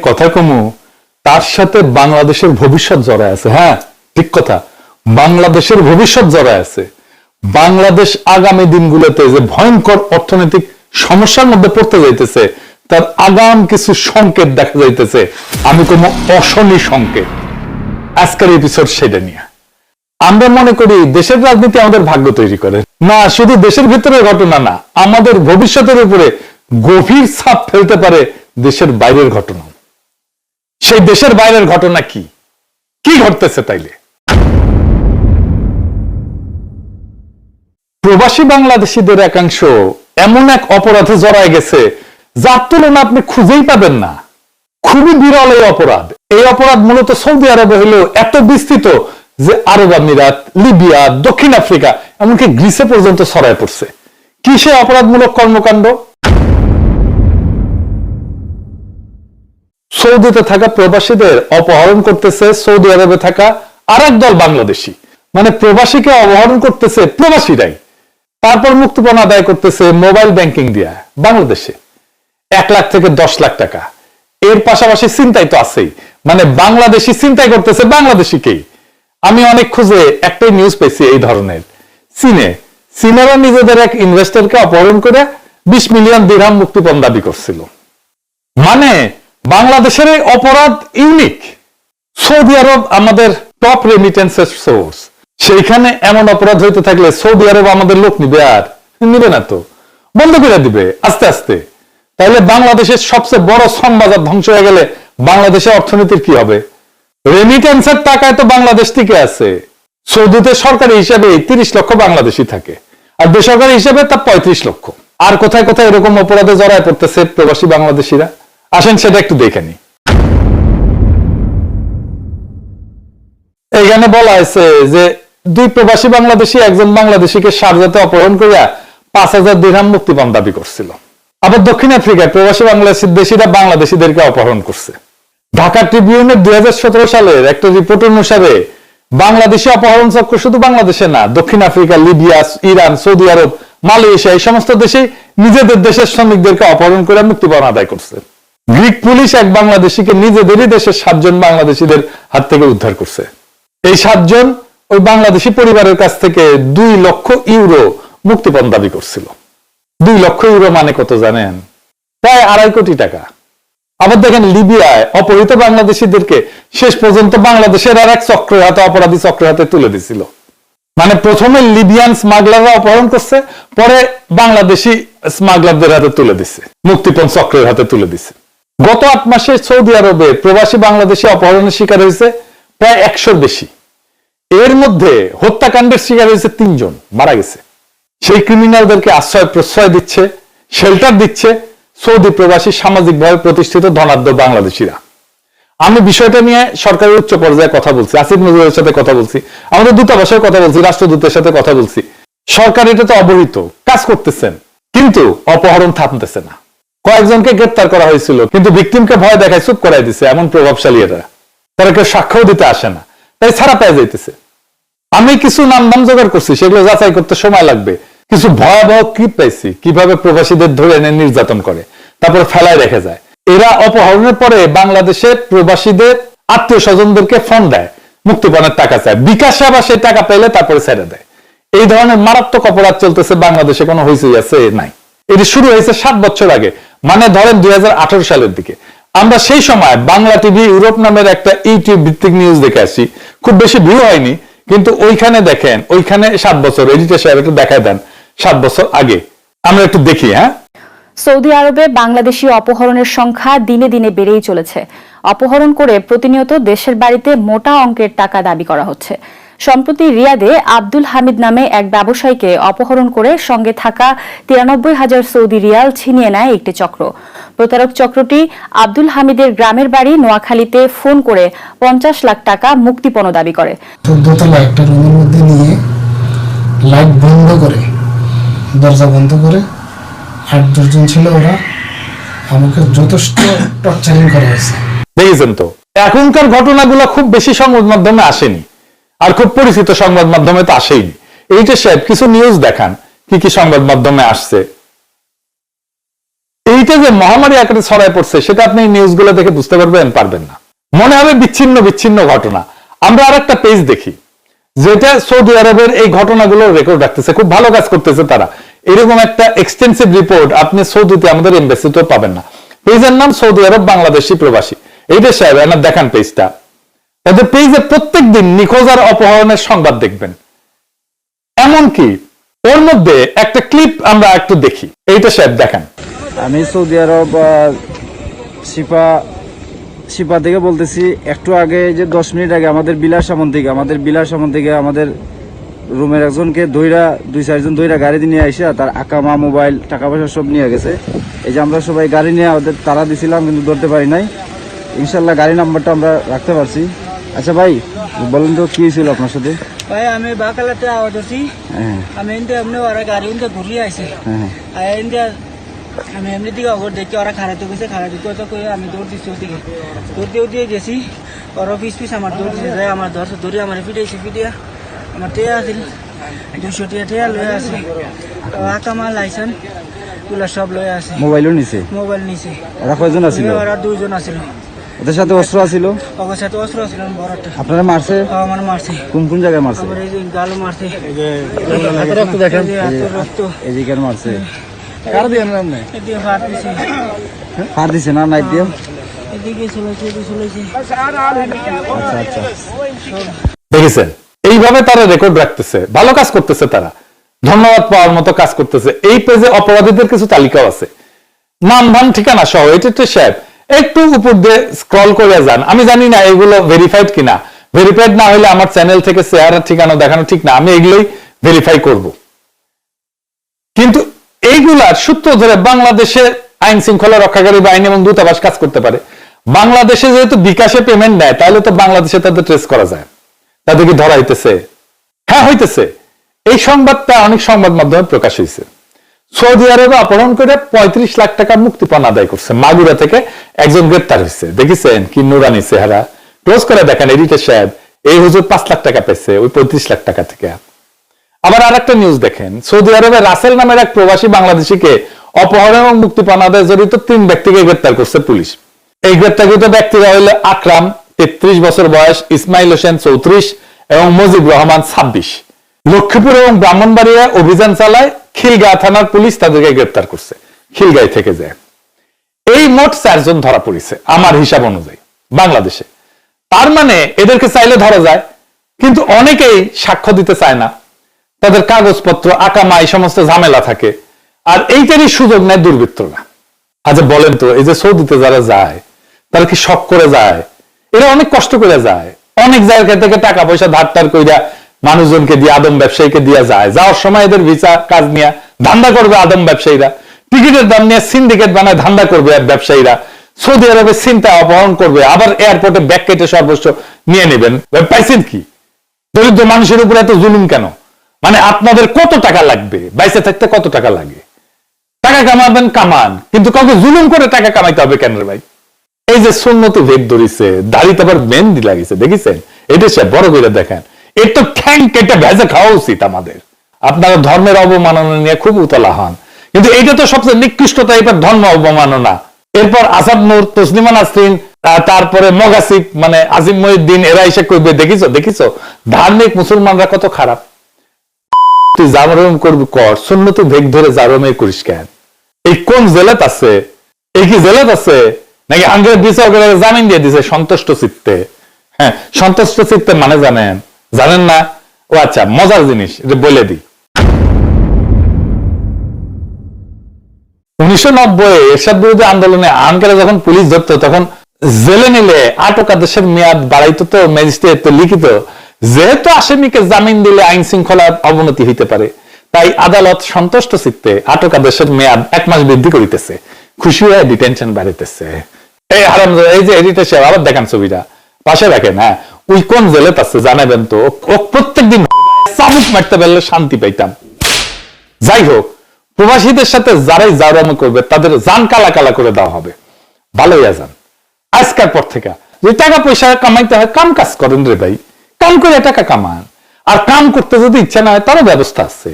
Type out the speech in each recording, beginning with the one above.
কথা কমু তার সাথে বাংলাদেশের ভবিষ্যৎ জড়ায় আছে। হ্যাঁ, ঠিক কথা, বাংলাদেশের ভবিষ্যৎ জড়ায় আছে। বাংলাদেশ আগামী দিনগুলোতে যে ভয়ঙ্কর অর্থনৈতিক সমস্যার মধ্যে পড়তে যাইতেছে, তার আগাম কিছু সংকেত দেখা যাইতেছে। আমি কোনো অশনি সংকেত। আজকের এপিসোড সেটা নিয়ে আমরা মনে করি দেশের রাজনীতি আমাদের ভাগ্য তৈরি করে না, শুধু দেশের ভিতরে ঘটনা না, আমাদের ভবিষ্যতের উপরে গভীর ছাপ ফেলতে পারে দেশের বাইরের ঘটনা। সেই দেশের বাইরের ঘটনা কি কি ঘটতেছে তাইলে? প্রবাসী বাংলাদেশিদের একাংশ এমন এক অপরাধে জড়ায় গেছে যার তুলনা আপনি খুঁজেই পাবেন না। খুবই বিরল এই অপরাধ। এই অপরাধ মূলত সৌদি আরবে হলেও এত বিস্তৃত যে আরব আমিরাত, লিবিয়া, দক্ষিণ আফ্রিকা, এমনকি গ্রিসে পর্যন্ত ছড়ায় পড়ছে। কি সে অপরাধমূলক কর্মকাণ্ড? সৌদিতে থাকা প্রবাসীদের অপহরণ করতেছে সৌদি আরবে থাকা আরেক দল বাংলাদেশি। মানে প্রবাসীকে অপহরণ করতেছে প্রবাসীরাই, তারপর মুক্তিপণ আদায় করতেছে মোবাইল ব্যাংকিং দিয়া বাংলাদেশে 1 লাখ থেকে 10 লাখ টাকা। এর পাশাপাশি ছিনতাই তো আছেই, মানে বাংলাদেশি ছিনতাই করতেছে বাংলাদেশিকেই। আমি অনেক খুঁজে একটাই নিউজ পেয়েছি এই ধরনের। চীনেরা নিজেদের এক ইনভেস্টরকে অপহরণ করে 20 মিলিয়ন দিরহাম মুক্তিপণ দাবি করছিল। মানে বাংলাদেশের এই অপরাধ ইউনিক। সৌদি আরব আমাদের টপ রেমিটেন্সের সোর্স, সেইখানে এমন অপরাধ হইতে থাকলে সৌদি আরব আমাদের লোক নিবে? আর নিবে না তো, বন্ধ করে দিবে আস্তে আস্তে। তাহলে বাংলাদেশের সবচেয়ে বড় শ্রম বাজার ধ্বংস হয়ে গেলে বাংলাদেশের অর্থনীতির কি হবে? রেমিটেন্সের টাকায় তো বাংলাদেশ টিকে আছে। সৌদিতে সরকারি হিসাবে 30 লক্ষ বাংলাদেশি থাকে, আর বেসরকারি হিসাবে তা 35 লক্ষ। আর কোথায় কোথায় এরকম অপরাধে জড়ায় পড়তেছে প্রবাসী বাংলাদেশিরা, আসেন সেটা একটু দেখে নি। এখানে বলা হয়েছে যে 2 প্রবাসী বাংলাদেশি একজন বাংলাদেশিকে শারজাতে অপহরণ করিয়া 5000 দিরহাম মুক্তিপণ দাবি করছিল। আবার দক্ষিণ আফ্রিকায় প্রবাসী বাংলাদেশিরা বাংলাদেশিদেরকে অপহরণ করছে। ঢাকা ট্রিবিউনের 2017 সালের একটা রিপোর্ট অনুসারে বাংলাদেশি অপহরণ চক্র শুধু বাংলাদেশে না, দক্ষিণ আফ্রিকা, লিবিয়া, ইরান, সৌদি আরব, মালয়েশিয়া, এই সমস্ত দেশে নিজেদের দেশের শ্রমিকদেরকে অপহরণ করে মুক্তিপণ আদায় করছে। গ্রিক পুলিশ এক বাংলাদেশিকে নিজেদেরই দেশের 7 জন বাংলাদেশিদের হাত থেকে উদ্ধার করছে। এই 7 জন ওই বাংলাদেশি পরিবারের কাছ থেকে 2 লক্ষ ইউরো মুক্তিপণ দাবি করছিল। 2 লক্ষ ইউরো মানে কত জানেন? প্রায় 2.5 কোটি টাকা। আবার দেখেন লিবিয়ায় অপহৃত বাংলাদেশিদেরকে শেষ পর্যন্ত বাংলাদেশের আর এক চক্রের হাতে, অপরাধী চক্রের হাতে তুলে দিছিল। মানে প্রথমে লিবিয়ান স্মাগলাররা অপহরণ করছে, পরে বাংলাদেশি স্মাগলারদের হাতে তুলে দিছে, মুক্তিপণ চক্রের হাতে তুলে দিছে। গত 8 মাসে সৌদি আরবে প্রবাসী বাংলাদেশি অপহরণের শিকার হয়েছে প্রায় 100-র বেশি। এর মধ্যে হত্যাকাণ্ডের শিকার হয়েছে 3 জন, মারা গেছে। সেই ক্রিমিনালদেরকে আশ্রয় প্রশ্রয় দিচ্ছে, শেল্টার দিচ্ছে সৌদি প্রবাসী সামাজিকভাবে প্রতিষ্ঠিত ধনাঢ্য বাংলাদেশিরা। আমি বিষয়টা নিয়ে সরকারের উচ্চ পর্যায়ে কথা বলছি, আসিফ নজরুলের সাথে কথা বলছি, আমাদের দূতাবাসের কথা বলছি, রাষ্ট্রদূতের সাথে কথা বলছি। সরকার এটা তো অবহিত, কাজ করতেছেন, কিন্তু অপহরণ থামতেছে না। কয়েকজনকে গ্রেপ্তার করা হয়েছিল, কিন্তু ভিকটিমকে ভয় দেখায় চুপ করাই দিছে এমন প্রভাবশালী এরা। তারা কেউ সাক্ষ্য দিতে আসে না, তাই ছাড়া পেয়ে যাইতেছে। আমি কিছু নাম জোগাড় করছি, সেগুলো যাচাই করতে সময় লাগবে। কিছু ভয়াবহ ক্লিপ পাইছি কিভাবে প্রবাসীদের ধরে এনে নির্যাতন করে, তারপর ফেলায় রেখে যায়। এরা অপহরণের পরে বাংলাদেশে প্রবাসীদের আত্মীয় স্বজনদেরকে ফোন দেয়, মুক্তিপণের টাকা চায়, বিকাশে আবার সেই টাকা পেলে তারপরে ছেড়ে দেয়। এই ধরনের মারাত্মক অপরাধ চলতেছে বাংলাদেশে, কোনো হইচই আছে নাই। এটি শুরু হয়েছে 7 বছর আগে, মানে ধরেন 2018 সালের দিকে। আমরা সেই সময় বাংলা টিভি ইউরোপ নামের একটা ইউটিউব ভিত্তিক নিউজ দেখে আসি, খুব বেশি ভিউ হয়নি, কিন্তু ওইখানে দেখেন, ওইখানে 7 বছর, এডিটর সাহেব একটু দেখায় দেন 7 বছর আগে, আমরা একটু দেখি। হ্যাঁ, সৌদি আরবে বাংলাদেশি অপহরণের সংখ্যা দিনে দিনে বেড়েই চলেছে। অপহরণ করে প্রতিনিয়ত দেশের বাড়িতে মোটা অঙ্কের টাকা দাবি করা হচ্ছে। সম্প্রতি রিয়াদে আব্দুল হামিদ নামে এক ব্যবসায়ীকে অপহরণ করে সঙ্গে থাকা 93,000 সৌদি রিয়াল ছিনিয়ে নেয় একটি চক্র। প্রতারক চক্রটি আব্দুল হামিদের গ্রামের বাড়ি নোয়াখালীতে ফোন করে 50 লাখ টাকা মুক্তিপণ দাবি করে। 14 তলা একটা রুমের মধ্যে নিয়ে লাইট বন্ধ করে, দরজা বন্ধ করে 8-10 জন ছিল, ওরা আমাকে যথেষ্ট টর্চারিং করা হয়েছে। দেখেছেন তো, এখনকার ঘটনাগুলো খুব বেশি সংবাদ মাধ্যমে আসেনি, আর খুব পরিচিত সংবাদ মাধ্যমে তো আসেইনি। এইটা সাহেব কিছু নিউজ দেখান কি কি সংবাদ মাধ্যমে আসছে। এইটা যে মহামারী আকারে ছড়ায় পড়ছে সেটা আপনি নিউজগুলো দেখে বুঝতে পারবেন না, মনে হবে বিচ্ছিন্ন বিচ্ছিন্ন ঘটনা। আমরা আরেকটা পেজ দেখি যেটা সৌদি আরবের এই ঘটনাগুলো রেকর্ড রাখতেছে, খুব ভালো কাজ করতেছে তারা। এরকম একটা এক্সটেন্সিভ রিপোর্ট আপনি সৌদিতে আমাদের এমবাসিতেও পাবেন না। পেজের নাম সৌদি আরব বাংলাদেশি প্রবাসী। এইটা সাহেব এনার দেখান পেজটা, তাদের পেজে প্রত্যেক দিন নিখোঁজ আর অপহরণের সংবাদ দেখবেন। এমনকি ওর মধ্যে একটা ক্লিপ আমরা একটু দেখি, এইটা সাহেব দেখান। আমি সৌদি আরব শিপা থেকে বলতেছি। একটু আগে যে 10 মিনিট আগে আমাদের বিলাসামন থেকে আমাদের রুমের একজনকে দইরা 2-4 জন দইরা গাড়ি নিয়ে আইসা তার আকামা মোবাইল টাকা পয়সা সব নিয়ে গেছে। এই যে আমরা সবাই গাড়ি নিয়ে ওদের তারা দিছিলাম কিন্তু ধরতে পারি নাই। ইনশাল্লাহ গাড়ি নাম্বারটা আমরা রাখতে পারছি। আচ্ছা ভাই বলেন তো কি হয়েছিল আপনার সাথে? ভাই আমি বাকালাতে আওয়াজ আছি। আমি এমনি ওরা গাড়ি ঘুরিয়ে আসে আমি এমনি দিকে অগর দেখি ওরা খারাপ গেছে, খারাপ কথা কয়ে আমি দৌড় দিচ্ছি ওদিকে, দৌড় দিয়ে গেছি। ওরা পিস আমার দৌড় দিচ্ছে, যাই আমার ধরে আমার পিটিয়া আমার টেয়া আছিল 200 টেয়া লয়ে আছে, আকামা লাইসেন্স গুলা সব লয়ে আছে। মোবাইলও নিছে? মোবাইল নিছে। ওরা কয়জন আছিল? ওরা 2 জন আছিল। ওদের সাথে অস্ত্র আছিল? ওদের সাথে অস্ত্র আছিল বড়টা। আপনারা মারছে? আমার মারছে। কোন জায়গায় মারছে? আমার এই যে গালে মারছে, রক্ত দেখেন, রক্ত এদিকে মারছে। কার দিয়ে না এদিকে ফাট দিছে, ফাট দিছে না নাই দিয়ে এদিকে চলেছে। আচ্ছা আচ্ছা, দেখেছেন এইভাবে তারা রেকর্ড রাখতেছে, ভালো কাজ করতেছে তারা, ধন্যবাদ পাওয়ার মতো কাজ করতেছে। এই পেজে অপরাধীদের কিছু তালিকাও আছে, নাম ধান ঠিকানা সহ। এটা তো সাহেব একটু উপর দিয়ে স্ক্রল করে যান। আমি জানি না এগুলো ভেরিফাইড কিনা, ভেরিফাইড না হলে আমার চ্যানেল থেকে চেহারা ঠিকানা দেখানো ঠিক না, আমি এগুলোই ভেরিফাই করব। কিন্তু এইগুলার সূত্র ধরে বাংলাদেশে আইন শৃঙ্খলা রক্ষাকারী বাহিনী এবং দূতাবাস কাজ করতে পারে। বাংলাদেশে যেহেতু বিকাশে পেমেন্ট দেয় তাহলে তো বাংলাদেশে তাদের ট্রেস করা যায়, তাদেরকে ধরা হইতেছে। হ্যাঁ হইতেছে, এই সংবাদটা অনেক সংবাদ মাধ্যমে প্রকাশ হয়েছে। সৌদি আরবে অপহরণ করে 35 লাখ টাকা মুক্তিপণ আদায় করছে। মাগুরা থেকে একজন গ্রেপ্তার হয়েছে। দেখেছেন কি নুরানি চেহারা, ক্লোজ করে দেখেন এডিটর সাহেব। এই হুজুর 5 লাখ টাকা পেয়েছে ওই 35 লাখ টাকা থেকে। আবার আরেকটা নিউজ দেখেন, সৌদি আরবে রাসেল নামের এক প্রবাসী বাংলাদেশিকে অপহরণ এবং মুক্তিপণ আদায় জড়িত 3 ব্যক্তিকে গ্রেপ্তার করছে পুলিশ। এই গ্রেপ্তারকৃত ব্যক্তিরা হইল আকরাম 33 বছর বয়স, ইসমাইল হোসেন 34 এবং মুজিব রহমান 26। লক্ষ্মীপুর এবং ব্রাহ্মণবাড়িয়া অভিযান চালায় খিলগাঁও থানার পুলিশ, তাদেরকে গ্রেপ্তার করছে খিলগাঁও থেকে যায়। এই মোট 4 জন ধরা পড়েছে আমার হিসাব অনুযায়ী বাংলাদেশে। তার মানে এদেরকে চাইলে ধরা যায়, কিন্তু অনেকেই সাক্ষ্য দিতে চায় না, তাদের কাগজপত্র আকামা এই সমস্ত ঝামেলা থাকে, আর এইটারই সুযোগ নেয় দুর্বৃত্তরা। আচ্ছা বলেন তো, এই যে সৌদিতে যারা যায় তারা কি শখ করে যায়? এরা অনেক কষ্ট করে যায়, অনেক জায়গা থেকে টাকা পয়সা ধার কইরা মানুষজনকে দিয়ে, আদম ব্যবসায়ীকে দিয়ে যায়। যাওয়ার সময় এদের ভিসা কাজ নিয়ে ধান্দা করবে আদম ব্যবসায়ীরা, টিকিটের দাম নিয়ে সিন্ডিকেট বানায় ধান্দা করবে ব্যবসায়ীরা, সৌদি আরবে চিন্তা অপহরণ করবে, আবার এয়ারপোর্টে ব্যাগ কেটে সর্বস্ব নিয়ে নেবেন। পাইছেন কি? দরিদ্র মানুষের উপরে এত জুলুম কেন? মানে আপনাদের কত টাকা লাগবে, বাইসে থাকতে কত টাকা লাগে? টাকা কামাবেন কামান, কিন্তু কাউকে জুলুম করে টাকা কামাইতে হবে কেন রে ভাই? এই যে সুন্নতি ভেদ ধরিছে, দাড়িতে আবার মেহেন্দি লাগিয়েছে, দেখেছেন? এটা সে বড় করে দেখেন। এর তো ঠ্যাং কেটে ভেজে খাওয়া উচিত আমাদের। আপনারা ধর্মের অবমাননা নিয়ে খুব উতলা হন, কিন্তু এইটা তো সবচেয়ে নিকৃষ্টতা, এবার ধর্ম অবমাননা। এরপর আসাদ নূর, তসলিমা নাসরিন, তারপরে মগাসিফ মানে আজিম মহিউদ্দিন, এরা এসে কইবে দেখিছো ধার্মিক মুসলমানরা কত খারাপ। তুই জারম করবি কর, সুন্নতি ভেদ ধরে জারমে করিস কেন? এই কোন জেলাত আছে? এই কি জেলাত আছে নাকি আঙ্গের বিচার করে জামিন দিয়ে দিছে সন্তুষ্ট চিত্তে? হ্যাঁ, সন্তুষ্ট চিত্তে মানে জানেন না? ও আচ্ছা, মজার জিনিস এটা বলে দিই। 1990 এরশাদ বিরোধী আন্দোলনে আনকারে যখন পুলিশ ধরতো তখন জেলে নিলে আটক আদেশের মেয়াদ বাড়াইতো তো ম্যাজিস্ট্রেট তো লিখিত, যেহেতু আসামিকে জামিন দিলে আইন শৃঙ্খলার অবনতি হইতে পারে, তাই আদালত সন্তুষ্ট চিত্তে আটক আদেশের মেয়াদ 1 মাস বৃদ্ধি করিতেছে। খুশি হয়ে ডিটেনশন বাড়িতেছে। এই হারাম, এই যে এডিটর সাহেব আবার দেখান ছবিটা, পাশে রাখেন। হ্যাঁ, ওই কোন জেলাতে আছে জানাবেন তো? ও প্রত্যেকদিন চাবুক মারতে পারলে শান্তি পাইতাম। যাই হোক, প্রবাসীদের সাথে যারাই জারম করবে তাদের জান কালা কালা করে দেওয়া হবে। ভালোই আজান। আজকের পর থেকে যে টাকা পয়সা কামাইতে হয়, কাম কাজ করেন রে ভাই, কাম করে টাকা কামান। আর কাম করতে যদি ইচ্ছা না হয় তারও ব্যবস্থা আছে,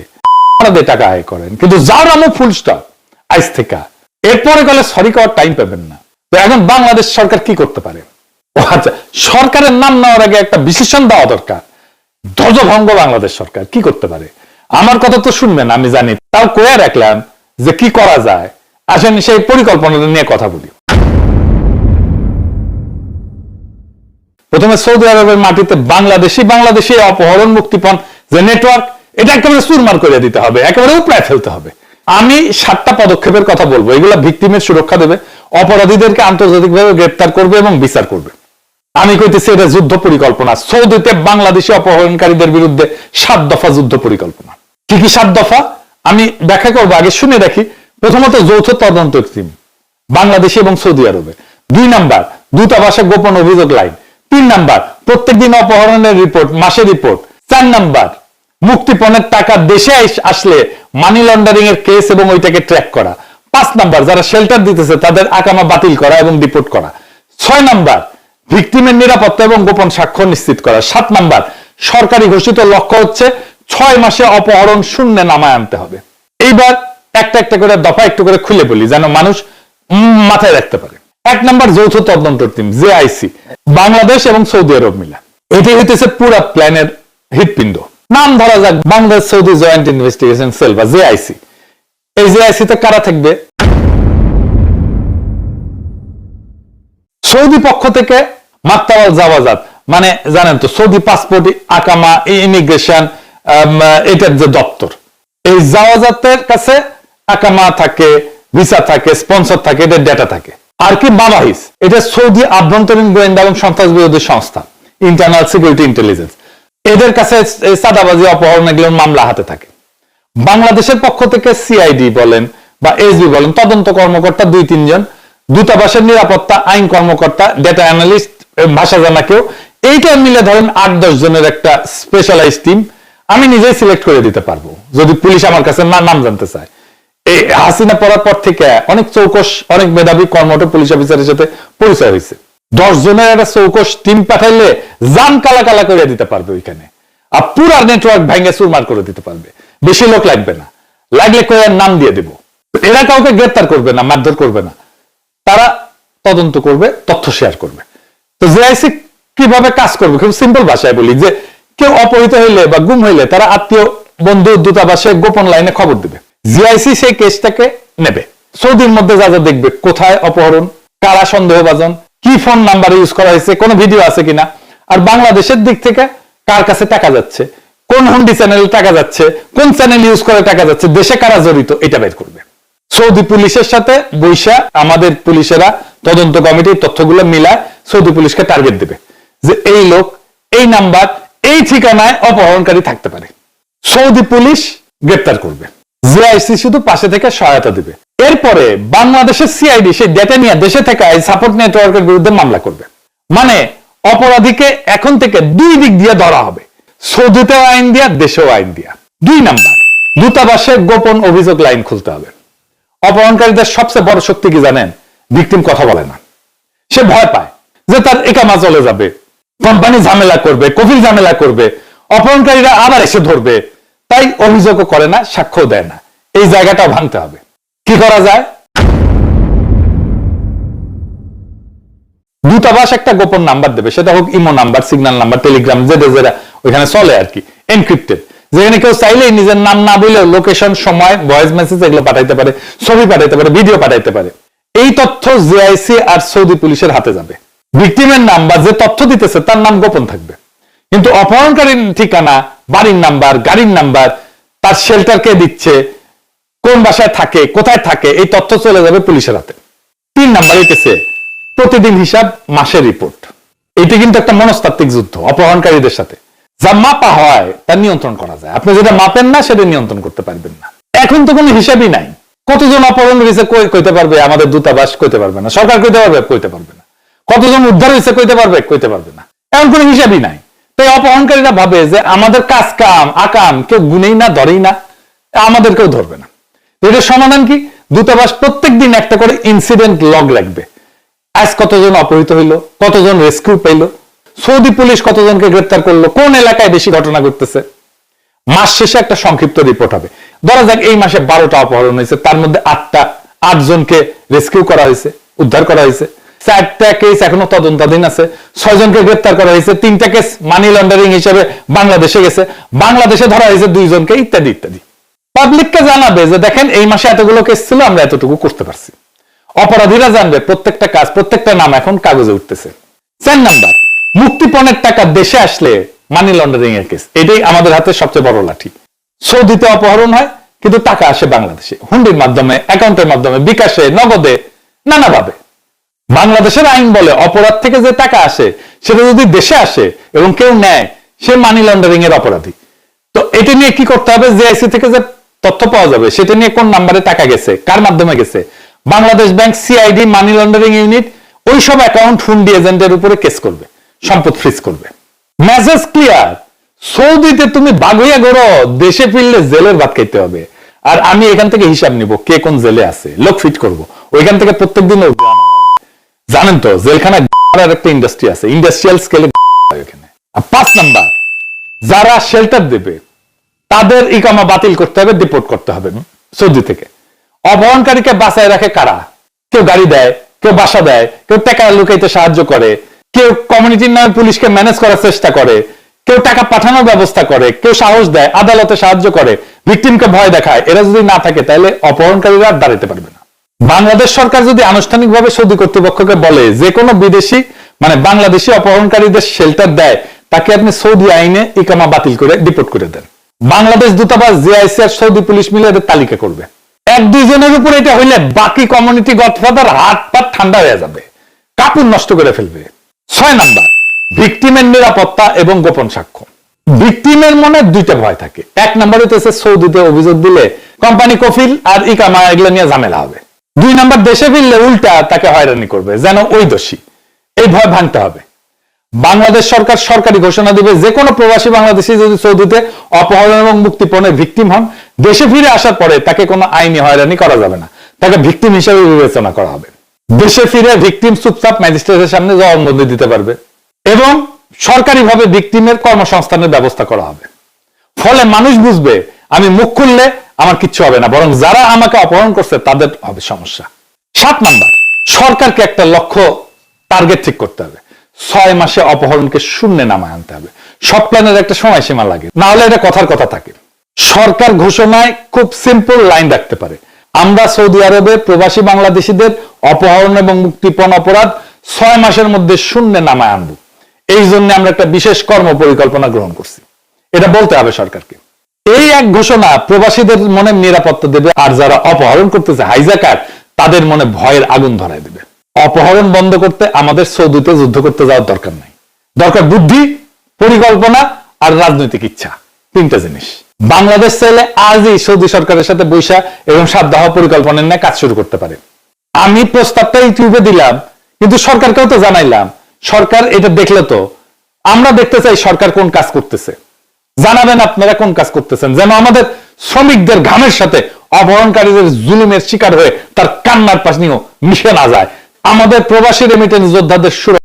টাকা আয় করেন, কিন্তু জারমও ফুল স্টপ আজ থেকে। এরপরে গেলে সরি করার টাইম পাবেন না। তো এখন বাংলাদেশ সরকার কি করতে পারে? আচ্ছা, সরকারের নাম নেওয়ার আগে একটা বিশেষণ দেওয়া দরকার। ধ্বজভঙ্গ বাংলাদেশ সরকার কি করতে পারে? আমার কথা তো শুনবেন, আমি জানি, তাও কয়ে রাখলাম যে কি করা যায়। আসেন সেই পরিকল্পনাটা নিয়ে কথা বলি। প্রথমে সৌদি আরবের মাটিতে বাংলাদেশি অপহরণ মুক্তিপণ যে নেটওয়ার্ক, এটা একেবারে চুরমার করে দিতে হবে, একেবারে উপড়ায় ফেলতে হবে। আমি 7টা পদক্ষেপের কথা বলবো। এগুলা ভিকটিমের সুরক্ষা দেবে, অপরাধীদেরকে আন্তর্জাতিকভাবে গ্রেপ্তার করবে এবং বিচার করবে। আমি কইতেছি এটা যুদ্ধ পরিকল্পনা। সৌদিতে বাংলাদেশি অপহরণকারীদের বিরুদ্ধে 7 দফা যুদ্ধ পরিকল্পনা। কি কি 7 দফা আমি ব্যাখ্যা করবো, আগে শুনে রাখি। প্রথমত, যৌথ তদন্ত টিম বাংলাদেশ এবং সৌদি আরবে। 2 নাম্বার, দূতাবাসে গোপন অভিযোগ লাইন। 3 নাম্বার, প্রত্যেকদিন অপহরণের রিপোর্ট, মাসে রিপোর্ট। 4 নাম্বার, মুক্তিপণের টাকা দেশে আসলে মানি লন্ডারিং এর কেস এবং ওইটাকে ট্র্যাক করা। 5 নাম্বার, যারা শেল্টার দিতেছে তাদের আকামা বাতিল করা এবং রিপোর্ট করা। 6 নাম্বার, ভিকটিমের নিরাপত্তা এবং গোপন সাক্ষ্য নিশ্চিত করা। 7 নাম্বার, সরকারি ঘোষিত লক্ষ্য হচ্ছে 6 মাসে অপহরণ শূন্যে নামায় আনতে হবে। এইবার একটা একটা করে দফা একটু করে খুলে বলি, যেন মানুষ মাথায় রাখতে পারে। 1 নাম্বার, যৌথ তদন্ত টিম, জেআইসি, বাংলাদেশ এবং সৌদি আরব মিলা। এটি হইতেছে পুরো প্ল্যানের হৃৎপিণ্ড। নাম ধরা যাক Bangladesh Saudi joint investigation cell বা জেআইসি। এই জেআইসি তে কারা থাকবে? সৌদি পক্ষ থেকে মাক্তাবাল জাওয়াজাত, মানে জানেন তো সৌদি পাসপোর্ট, আকামা, ইমিগ্রেশন, এটার যে দপ্তর, এই জাওয়াজাতের কাছে আকামা থাকে, ভিসা থাকে, স্পন্সর থাকে, এটার ডেটা থাকে। আর কি বাবাহিস, এটা সৌদি আভ্যন্তরীণ গোয়েন্দা এবং সন্ত্রাস বিরোধী সংস্থা, ইন্টারনাল সিকিউরিটি ইন্টেলিজেন্স, এদের কাছে সাদাবাজি, অপহরণ এগুলোর মামলা হাতে থাকে। বাংলাদেশের পক্ষ থেকে সিআইডি বলেন বা এসবি বলেন, তদন্ত কর্মকর্তা 2-3 জন, দূতাবাসের নিরাপত্তা, আইন কর্মকর্তা, ডেটা অ্যানালিস্ট, ভাষা জানা কেউ, এইটা মিলে ধরেন 8-10 জনের একটা স্পেশালাইজ টিম আমি নিজেই সিলেক্ট করে দিতে পারবো যদি পুলিশ আমার কাছে নাম জানতে চায়। এই হাসিনা পড়ার পর থেকে অনেক চৌকস, অনেক মেধাবী কর্মঠ পুলিশ অফিসারের সাথে পরিচয় হয়েছে। 10 জনের একটা চৌকস টিম পাঠাইলে জান কালা কালা করে দিতে পারবে ওইখানে, আর পুরা নেটওয়ার্ক ভেঙে চুরমার করে দিতে পারবে। বেশি লোক লাগবে না, লাগলে কয়ের নাম দিয়ে দেব। এরা কাউকে গ্রেপ্তার করবে না, মারধর করবে না, তারা তদন্ত করবে, তথ্য শেয়ার করবে। তো জেআইসি কিভাবে কাজ করবে, খুব সিম্পল ভাষায় বলি, যে কেউ অপহৃত হইলে বা গুম হইলে তারা আত্মীয়, বন্ধু, দূতাবাসে গোপন লাইনে খবর দিবে। জিআইসি সেই কেসটাকে নেবে, সৌদির মধ্যে যা যা দেখবে, কোথায় অপহরণ, কারা সন্দেহভাজন, কি ফোন নাম্বার ইউজ করা হয়েছে, কোন ভিডিও আছে কিনা, আর বাংলাদেশের দিক থেকে কার কাছে টাকা যাচ্ছে, কোন হুন্ডি চ্যানেলে টাকা যাচ্ছে, কোন চ্যানেল ইউজ করে টাকা যাচ্ছে, দেশে কারা জড়িত, এটা বের করবে। সৌদি পুলিশের সাথে বৈশা আমাদের পুলিশেরা তদন্ত কমিটির তথ্যগুলো মিলায় সৌদি পুলিশকে টার্গেট দেবে যে এই লোক, এই নাম্বার, এই ঠিকানায় অপহরণকারী থাকতে পারে। সৌদি পুলিশ গ্রেপ্তার করবে, জেআইসি শুধু পাশে থেকে সহায়তা দিবে। এরপরে বাংলাদেশের সিআইডি সেই ডেটা নিয়ে দেশে থেকে সাপোর্ট নেটওয়ার্কের বিরুদ্ধে মামলা করবে। মানে অপরাধীকে এখন থেকে 2 দিক দিয়ে ধরা হবে, সৌদিতেও আইন দিয়া, দেশেও আইন দিয়া। 2 নাম্বার, দূতাবাসে গোপন অভিযোগ লাইন খুলতে হবে। অপহরণকারীদের সবচেয়ে বড় শক্তি কি জানেন? ভিকটিম কথা বলে না, সে ভয় পায় যে তার একামা চলে যাবে, কোম্পানি ঝামেলা করবে, কফিল ঝামেলা করবে, অপহরণকারীরা আবার এসে ধরবে, তাই অভিযোগও করে না, সাক্ষ্য দেয় না। এই জায়গাটাও ভাঙতে হবে। কি করা যায়? দূতাবাস একটা গোপন নাম্বার দেবে, সেটা হোক imo number, signal number, Telegram, যেটা ওইখানে চলে আর কি, এনক্রিপ্টেড, যেখানে কেউ চাইলেই নিজের নাম না বললেও লোকেশন, সময়, ভয়েস মেসেজ এগুলো পাঠাইতে পারে, ছবি পাঠাইতে পারে, ভিডিও পাঠাইতে পারে। এই তথ্য জেআইসি আর সৌদি পুলিশের হাতে যাবে। ভিকটিমের নাম বা যে তথ্য দিতেছে তার নাম গোপন থাকবে, কিন্তু অপহরণকারীর ঠিকানা, বাড়ির নাম্বার, গাড়ির নাম্বার, তার শেল্টার কে দিচ্ছে, কোন বাসায় থাকে, কোথায় থাকে, এই তথ্য চলে যাবে পুলিশের হাতে। 3 নাম্বার হইতেছে প্রতিদিন হিসাব, মাসের রিপোর্ট। এটি কিন্তু একটা মনস্তাত্ত্বিক যুদ্ধ অপহরণকারীদের সাথে। যা মাপা হয় তা নিয়ন্ত্রণ করা যায়, আপনি যেটা মাপেন না সেটা নিয়ন্ত্রণ করতে পারবেন না। এখন তো কোনো হিসাবই নাই, কতজন অপহরণ হয়েছে কইতে পারবে আমাদের দূতাবাস, কইতে পারবে না। সরকার কইতে পারবে, কইতে পারবে না। কতজন উদ্ধার হয়েছে কইতে পারবে, কইতে পারবে না। এমন কোনো হিসাবই নাই। তাই অপহরণকারীরা ভাবে যে আমাদের কাজ কাম আকাম কেউ গুনেই না, ধরেই না, আমাদের কেউ ধরবে না। এটার সমাধান কি? দূতাবাস প্রত্যেকদিন একটা করে ইনসিডেন্ট লগ রাখবে। আজ কতজন অপহৃত হইলো, কতজন রেস্কিউ পাইলো, সৌদি পুলিশ কতজনকে গ্রেপ্তার করলো, কোন এলাকায় বেশি ঘটনা ঘটতেছে। মাস শেষে একটা সংক্ষিপ্ত রিপোর্ট হবে। ধরা যাক এই মাসে 12টা অপহরণ হয়েছে, তার মধ্যে 8টা 8 জনকে রেস্কিউ করা হয়েছে, উদ্ধার করা হয়েছে। 4টা কেস এখনো তদন্তাধীন আছে, 6 জনকে গ্রেপ্তার করা হয়েছে, 3টা কেস মানি লন্ডারিং হিসেবে বাংলাদেশে গেছে, বাংলাদেশে ধরা হয়েছে 2 জনকে, ইত্যাদি ইত্যাদি। পাবলিককে জানাবে যে দেখেন এই মাসে এতগুলো কেস ছিল, আমরা এতটুকু করতে পারছি। অপরাধীরা জানবে প্রত্যেকটা কাজ, প্রত্যেকটা নাম এখন কাগজে উঠতেছে। 4 নাম্বার, মুক্তিপণের টাকা দেশে আসলে মানি লন্ডারিং এর কেস, এটাই আমাদের হাতে সবচেয়ে বড় লাঠি। সৌদিতে অপহরণ হয় কিন্তু টাকা আসে বাংলাদেশে, হুন্ডির মাধ্যমে, অ্যাকাউন্টের মাধ্যমে, বিকাশে, নগদে, নানাভাবে। বাংলাদেশের আইন বলে অপরাধ থেকে যে টাকা আসে সেটা যদি দেশে আসে এবং কেউ নেয়, সে মানি লন্ডারিং এর অপরাধী। তো এটা নিয়ে কি করতে হবে, জেআইসি থেকে যে তথ্য পাওয়া যাবে সেটা নিয়ে কোন নাম্বারে টাকা গেছে, কার মাধ্যমে গেছে, Bangladesh bank, CID, money laundering unit ওই সব অ্যাকাউন্ট হুন্ডি এজেন্টের উপরে কেস করবে, সম্পদ ফ্রিজ করবে। মেসেজ ক্লিয়ার, সৌদিতে তুমি বাগুইয়া গড়ো, দেশে ফিরলে জেলের ভাত খাইতে হবে। আর আমি এখান থেকে হিসাব নিব কে কোন জেলে আছে, লোক ফিট করব, ওইখান থেকে প্রত্যেকদিন। জানেন তো জেলখানা একটা ইন্ডাস্ট্রি আছে, ইন্ডাস্ট্রিয়াল স্কেলে এখানে। 5 নাম্বার, যারা শেল্টার দেবে তাদের ইকামা বাতিল করতে হবে, ডিপোর্ট করতে হবে সৌদি থেকে। অপহরণকারীকে বাঁচায় রাখে কারা? কেউ গাড়ি দেয়, কেউ বাসা দেয়, কেউ টাকা লুকাইতে সাহায্য করে, কেউ কমিউনিটির নামে পুলিশকে ম্যানেজ করার চেষ্টা করে, কেউ টাকা পাঠানোর ব্যবস্থা করে, কেউ সাহস দেয়, আদালতে সাহায্য করে, ভিকটিমকে ভয় দেখায়। এরা যদি না থাকে তাহলে অপহরণকারীরা আর দাঁড়াতে পারবে না। বাংলাদেশ সরকার যদি আনুষ্ঠানিকভাবে সৌদি কর্তৃপক্ষকে বলে যে কোনো বিদেশি মানে বাংলাদেশি অপহরণকারীদের শেল্টার দেয়, তাকে আপনি সৌদি আইনে ইকামা বাতিল করে ডিপোর্ট করে দেন। বাংলাদেশ দূতাবাস, জেআইসি আর সৌদি পুলিশ মিলে এদের তালিকা করবে। 1-2 জনের উপর এটা হইলে বাকি কমিউনিটি গডফাদার হাত পাত ঠান্ডা হয়ে যাবে, কাপড় নষ্ট করে ফেলবে। 6 নাম্বার, ভিকটিমের নিরাপত্তা এবং গোপন সাক্ষ্য। ভিকটিমের মনে 2টা ভয় থাকে। 1 নাম্বার হইতেছে সৌদিতে অভিযোগ দিলে কোম্পানি কফিল আর ইকামা এগুলো নিয়ে ঝামেলা হবে। 2 নাম্বার, দেশে ফিরলে উল্টা তাকে হয়রানি করবে, যেন ওই দোষী। এই ভয় ভাঙতে হবে। বাংলাদেশ সরকার সরকারি ঘোষণা দিবে যে কোনো প্রবাসী বাংলাদেশী যদি সৌদিতে অপহরণ এবং মুক্তিপণের ভিকটিম হন, দেশে ফিরে আসার পরে তাকে কোনো আইনি হয়রানি করা যাবে না, তাকে ভিকটিম হিসেবে বিবেচনা করা হবে। দেশে ফিরে ভিকটিম চুপচাপ ম্যাজিস্ট্রেটের সামনে জবানবন্দি দিতে পারবে এবং সরকারিভাবে ভিকটিমের কর্মসংস্থানের ব্যবস্থা করা হবে। ফলে মানুষ বুঝবে আমি মুখ খুললে আমার কিচ্ছু হবে না, বরং যারা আমাকে অপহরণ করছে তাদের হবে সমস্যা। 7 নাম্বার, সরকারকে একটা লক্ষ্য টার্গেট ঠিক করতে হবে। 6 মাসে অপহরণকে শূন্যে নামায় আনতে হবে। সব প্ল্যানের একটা সময়সীমা লাগে, না হলে এটা কথার কথা থাকে। সরকার ঘোষণায় খুব সিম্পল লাইন রাখতে পারে, আমরা সৌদি আরবে প্রবাসী বাংলাদেশিদের অপহরণ এবং মুক্তিপণ অপরাধ 6 মাসের মধ্যে শূন্যে নামায় আনবো। এই জন্য আমরা একটা বিশেষ কর্ম পরিকল্পনা গ্রহণ করছি, এটা বলতে হবে সরকারকে। এই এক ঘোষণা প্রবাসীদের মনে নিরাপত্তা দেবে, আর যারা অপহরণ করতেছে হাইজাকার তাদের মনে ভয়ের আগুন ধরায় দেবে। অপহরণ বন্ধ করতে আমাদের সৌদিতে যুদ্ধ করতে যাওয়ার দরকার নাই, দরকার বুদ্ধি, পরিকল্পনা আর রাজনৈতিক ইচ্ছা। 3টা জিনিস। বাংলাদেশ চাইলে আজই সৌদি সরকারের সাথে বৈশা এবং সাবধাহ পরিকল্পনা নিয়ে কাজ শুরু করতে পারে। আমি প্রস্তাবটা ইউটিউবে দিলাম, কিন্তু সরকারকেও তো জানাইলাম। সরকার এটা দেখলে তো, আমরা দেখতে চাই সরকার কোন কাজ করতেছে। জানাবেন আপনারা কোন কাজ করতেছেন, যেন আমাদের শ্রমিকদের ঘামের সাথে অপহরণকারীদের জুলুমের শিকার হয়ে তার কান্নার পাশ নিয়েও মিশে না যায়। আমাদের প্রবাসী রেমিটেন্স যোদ্ধাদের সুরক্ষা